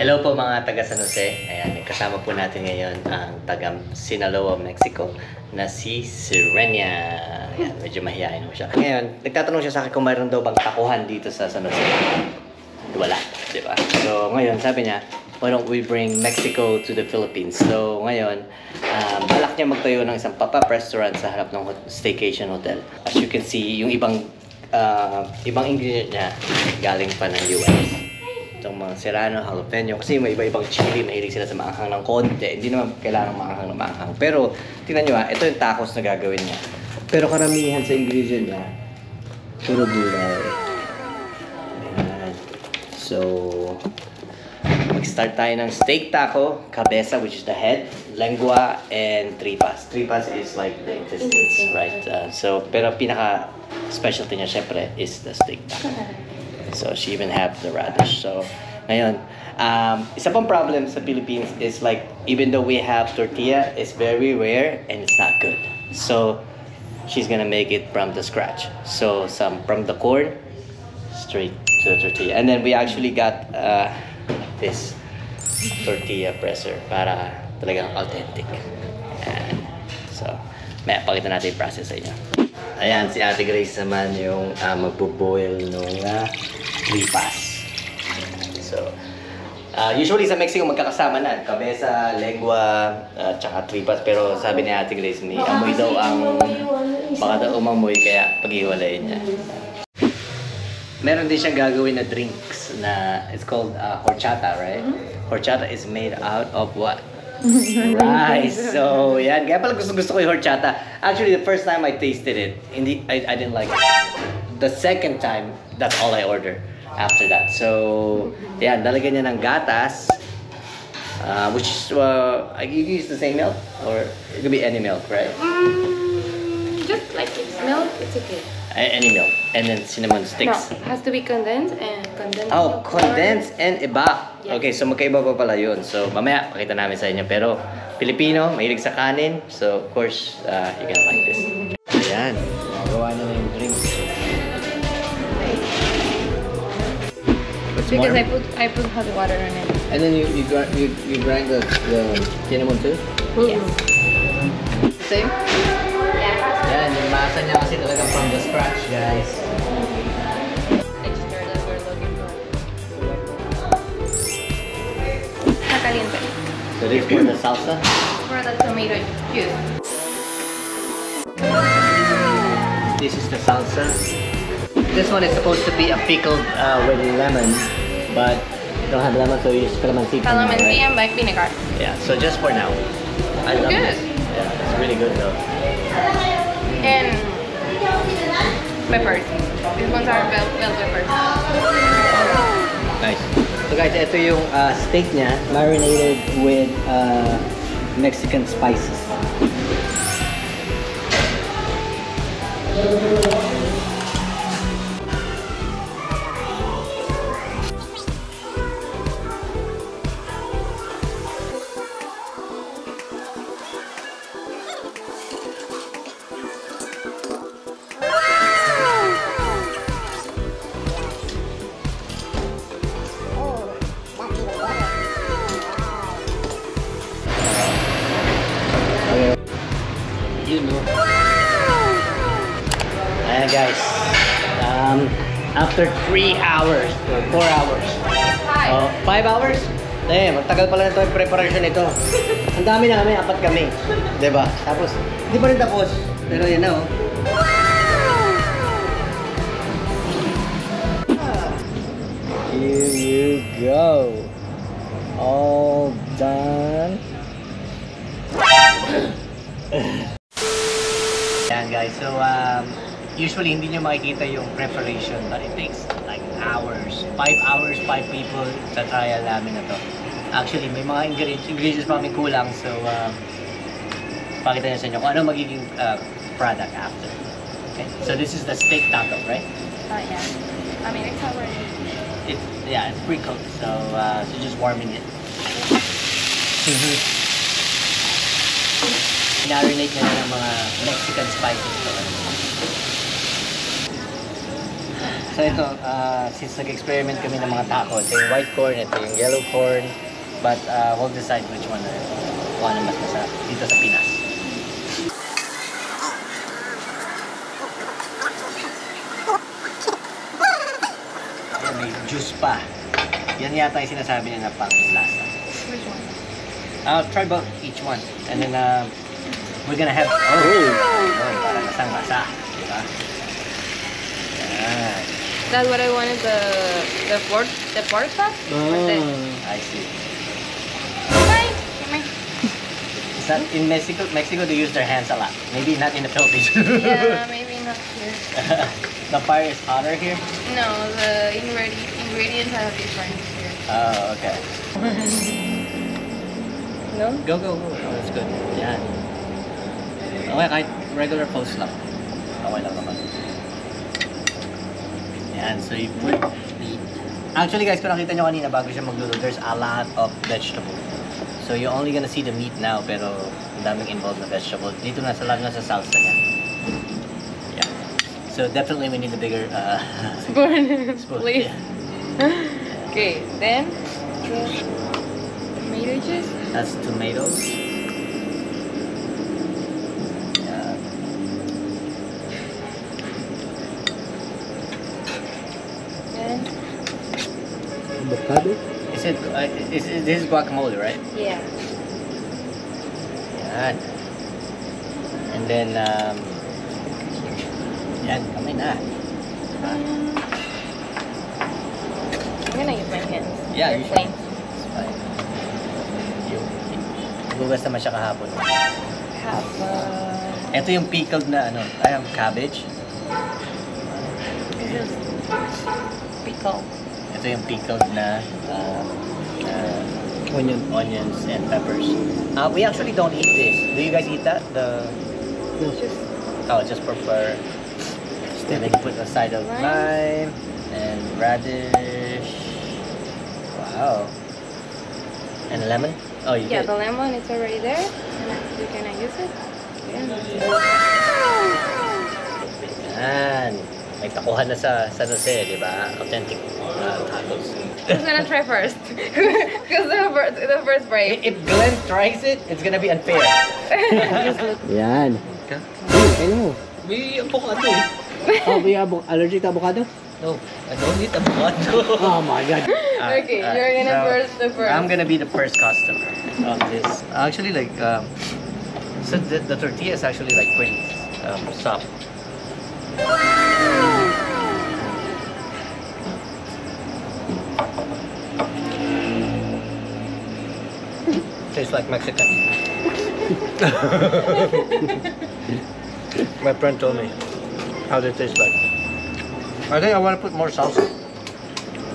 Hello po mga taga San Jose. Ayan, kasama po natin ngayon ang taga Sinaloa, Mexico na si Sirenia. Ayan, medyo mahihain mo siya. Ngayon, nagtatanong siya sa akin kung mayroon daw bang takuhan dito sa San Jose. Wala, di ba? So ngayon, sabi niya, why don't we bring Mexico to the Philippines? So ngayon, balak niya magtayo ng isang pop-up restaurant sa harap ng staycation hotel. As you can see, yung ibang ingredient niya galing pa ng US. Itong mga serrano, jalapeno, kasi may iba-ibang chili, mahilig sila sa maanghang ng konti. Hindi naman kailangan maanghang na maanghang. Pero, tingnan nyo ito yung tacos na gagawin niya. Pero karamihan sa ingredient niya, puro gulay. Ayan. So, mag-start tayo ng steak taco, cabeza, which is the head, lengua, and tripas. Tripas is like the intestines, right? Pero pinaka-specialty niya, syempre, is the steak taco. So she even have the radish. So ngayon, isa pang problem sa Philippines is like even though we have tortilla, it's very rare and it's not good. So she's gonna make it from the scratch. So from the corn straight to the tortilla, and then we actually got this tortilla presser para talagang authentic. And so may pakita natin yung process sa inyo. Ayan, si Ate Grace naman yung magbo-boil nung tripas. So, usually sa Mexico magkakasama na, cabeza, lengua, tsaka tripas. Pero sabi ni Ate Grace, may amoy daw baka daw umamoy, kaya pag-iwalayin niya. Meron din siyang gagawin na drinks na, it's called horchata, right? Horchata is made out of what? Rice. So, yan. Kaya pala gusto ko yung horchata. Actually, the first time I tasted it, I didn't like it. The second time, that's all I ordered after that. So, yan. Dalagyan niya ng gatas. Which is, you use the same milk? Or it could be any milk, right? Just like it's milk, it's okay. Any milk. And then cinnamon sticks. No, it has to be condensed and condensed. Oh, condensed and iba. Yes. Okay, so magkaiba pa pala yun. So, mamaya, pakita namin sa inyo. Pero, Pilipino, mahilig sa kanin. So, of course, you're gonna like this. Ayan. Magawa na yung drinks. Because I put hot water on it. And then you grind the cinnamon too? Yes. Same? Yeah. Yan, yung masa niya kasi talagang from the scratch, guys. Texture that we're looking for. Está caliente. So this for the salsa? For the tomato juice. This is the salsa. This one is supposed to be a pickled with lemon, but don't have lemon, so you use calamansi. Calamansi and black vinegar. Yeah, so just for now. I love Good. this. Yeah, it's really good though. And peppers. These ones are bell peppers. Nice. So guys, ito yung steak niya, marinated with Mexican spices. Ayan guys, after 3 hours or 4 hours, 5 hours? Magtagal pala nito yung preparation nito. Ang dami namin, 4 kami, diba? Tapos, hindi pa rin tapos, pero yun na oh. Here you go, all done. Yan guys, so usually hindi nyo makikita yung preparation, but it takes like hours. 5 hours, 5 people sa trial namin na to. Actually, may mga ingredients pa kami kulang, so pakita nyo sa inyo kung ano magiging product after. Okay, so this is the steak taco, right? Yeah. I mean, it's already. It's pre-cooked, so just warming it. Marinate nyo na ng mga Mexican spices. So So ito, since nag-experiment kami ng mga tacos, ito yung white corn, ito yung yellow corn, but we'll decide which one kung ano mas masarap dito sa Pinas. Ayan, may juice pa. Yan yata yung sinasabi niya na pang lasa. Which one? I'll try both, each one. And then we're gonna have, parang masang-masa. Diba? Yan. That's what I wanted, the pork fat? I see. Bye! Is that in Mexico? Mexico, they use their hands a lot. Maybe not in the Philippines. Yeah, maybe not here. The fire is hotter here? No, the ingredients are different here. Oh, okay. No? Go. Oh, that's good. Yan. Okay, kahit regular post lang. Okay lang naman. Yan, so you put the... Actually guys, kung nakita nyo kanina bago siya magluto, there's a lot of vegetable. So you're only gonna see the meat now, pero ang daming involved na vegetable. Dito na sa lalo na sa salsa niya. Yeah. So definitely we need a bigger Spoon, spoon. please. Yeah. Okay, then tomato juice. That's tomatoes. Yeah. Then Avocado? This is guacamole, right? yeah. Yan. And then, yan, kamay na. I'm gonna use my hands. Yeah, They're you should. clean. It's fine. Gugas naman siya kahapon. Have Ito yung pickled na ano, I have cabbage. this is pickle. Ito yung pickled na onions and peppers. We actually don't eat this. Do you guys eat that? Just Just prefer. Then I put a side of lime and radish. Wow. And lemon? Oh, you yeah, did. the lemon is already there. You gonna use it? Yeah. Yan. May takuhan na sa San Jose, di ba? Authentic tacos. Who's gonna try first? Because the first break. If Glenn tries it, it's gonna be unfair. Yan. Ano? May avocado eh. Oh, may allergic to avocado? No, I don't eat avocado. Oh my god. Okay, you're gonna first the first. I'm gonna be the first customer of this. Actually, like, so the tortilla is actually like pretty soft. Tastes like Mexican. My friend told me how they taste like. I think I want to put more salsa.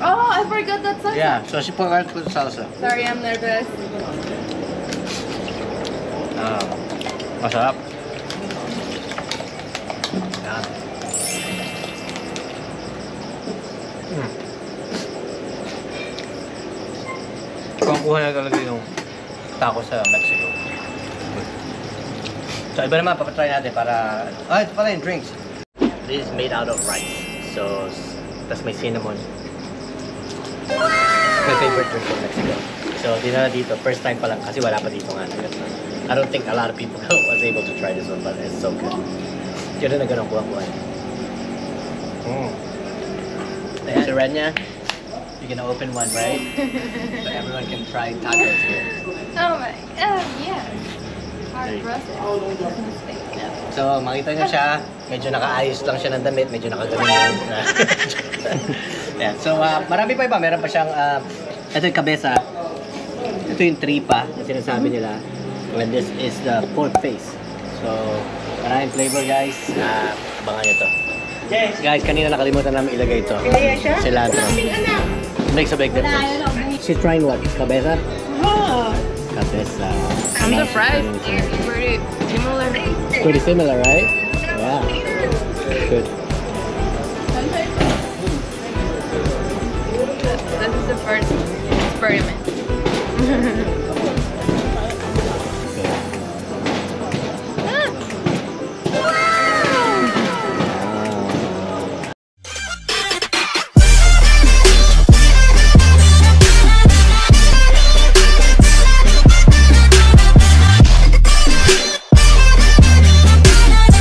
Oh, I forgot that salsa. Yeah, so she put salsa. Sorry, I'm nervous. Masarap. Yan. Kuha na talaga yung taco sa Mexico. So iba naman, papatry natin para... ito pala yung drinks. This is made out of rice. So, tas may cinnamon. My favorite drink in Mexico. So, dinala dito. First time pa lang kasi wala pa dito nga. I don't think a lot of people was able to try this one, but it's so good. Yun na ganun kuha-kuha. Ayan, so Renya, you're gonna open one, right? So everyone can try tacos here. Oh my, yeah. Hard process. Yeah. So, makita nyo siya, medyo nakaayos lang siya ng damit, medyo nakaganon yun. Yeah. So, marami pa iba. Meron pa siyang, ito yung kabesa. Ito yung tripa, na sinasabi nila. And this is the pork face. So, maraming flavor guys. Abangan nyo to. Guys, kanina nakalimutan namin ilagay ito. Cilantro. Makes a big difference. She's trying what? Cabeza? Kabesa. I'm surprised. It's pretty similar. Pretty similar, right? Yeah. Good. This is the first experiment.